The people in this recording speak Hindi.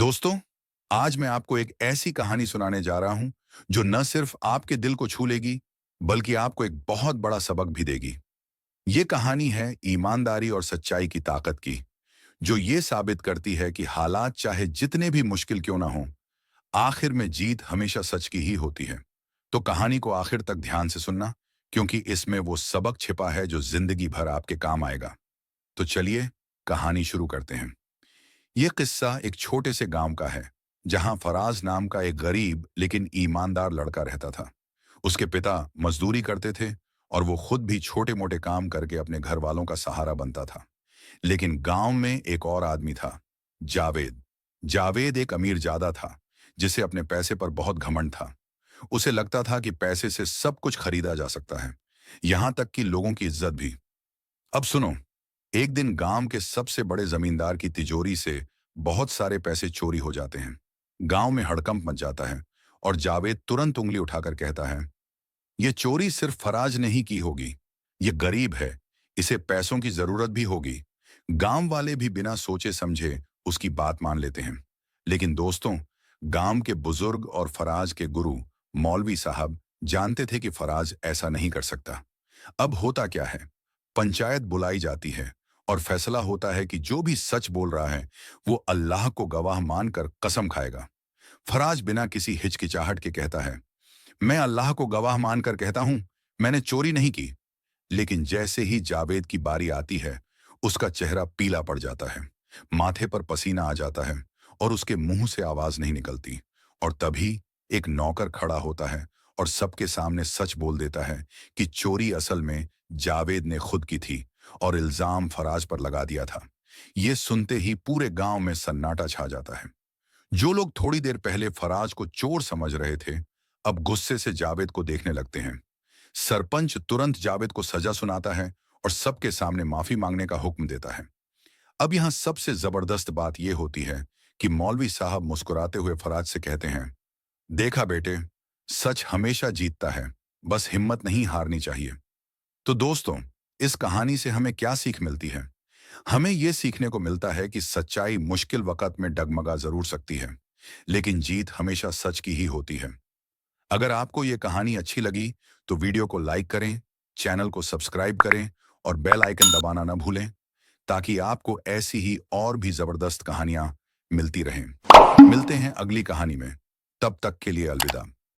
दोस्तों, आज मैं आपको एक ऐसी कहानी सुनाने जा रहा हूं जो न सिर्फ आपके दिल को छू लेगी, बल्कि आपको एक बहुत बड़ा सबक भी देगी। ये कहानी है ईमानदारी और सच्चाई की ताकत की, जो ये साबित करती है कि हालात चाहे जितने भी मुश्किल क्यों ना हों, आखिर में जीत हमेशा सच की ही होती है। तो कहानी को आखिर तक ध्यान से सुनना, क्योंकि इसमें वो सबक छिपा है जो जिंदगी भर आपके काम आएगा। तो चलिए, कहानी शुरू करते हैं। ये किस्सा एक छोटे से गांव का है, जहां फराज नाम का एक गरीब लेकिन ईमानदार लड़का रहता था। उसके पिता मजदूरी करते थे और वो खुद भी छोटे मोटे काम करके अपने घर वालों का सहारा बनता था। लेकिन गांव में एक और आदमी था, जावेद। जावेद एक अमीर ज्यादा था, जिसे अपने पैसे पर बहुत घमंड था। उसे लगता था कि पैसे से सब कुछ खरीदा जा सकता है, यहां तक कि लोगों की इज्जत भी। अब सुनो, एक दिन गांव के सबसे बड़े जमींदार की तिजोरी से बहुत सारे पैसे चोरी हो जाते हैं। गांव में हड़कंप मच जाता है और जावेद तुरंत उंगली उठाकर कहता है, यह चोरी सिर्फ फराज ने ही की होगी। यह गरीब है, इसे पैसों की जरूरत भी होगी। गांव वाले भी बिना सोचे समझे उसकी बात मान लेते हैं। लेकिन दोस्तों, गांव के बुजुर्ग और फराज के गुरु मौलवी साहब जानते थे कि फराज ऐसा नहीं कर सकता। अब होता क्या है, पंचायत बुलाई जाती है और फैसला होता है कि जो भी सच बोल रहा है वो अल्लाह को गवाह मानकर कसम खाएगा। फराज बिना किसी हिचकिचाहट के कहता है, मैं अल्लाह को गवाह मानकर कहता हूं, मैंने चोरी नहीं की। लेकिन जैसे ही जावेद की बारी आती है, उसका चेहरा पीला पड़ जाता है, माथे पर पसीना आ जाता है और उसके मुंह से आवाज नहीं निकलती। और तभी एक नौकर खड़ा होता है और सबके सामने सच बोल देता है कि चोरी असल में जावेद ने खुद की थी और इल्जाम फराज पर लगा दिया था। ये सुनते ही पूरे गांव में सन्नाटा छा जाता है। जो लोग थोड़ी देर पहले फराज को चोर समझ रहे थे, अब गुस्से से जावेद को देखने लगते हैं। सरपंच तुरंत जावेद को सजा सुनाता है और सबके सामने माफी मांगने का हुक्म देता है। अब यहां सबसे जबरदस्त बात यह होती है कि मौलवी साहब मुस्कुराते हुए फराज से कहते हैं, देखा बेटे, सच हमेशा जीतता है, बस हिम्मत नहीं हारनी चाहिए। तो दोस्तों, इस कहानी से हमें क्या सीख मिलती है? हमें यह सीखने को मिलता है कि सच्चाई मुश्किल वक्त में डगमगा जरूर सकती है, लेकिन जीत हमेशा सच की ही होती है। अगर आपको यह कहानी अच्छी लगी तो वीडियो को लाइक करें, चैनल को सब्सक्राइब करें और बेल आइकन दबाना न भूलें, ताकि आपको ऐसी ही और भी जबरदस्त कहानियां मिलती रहें। मिलते हैं अगली कहानी में, तब तक के लिए अलविदा।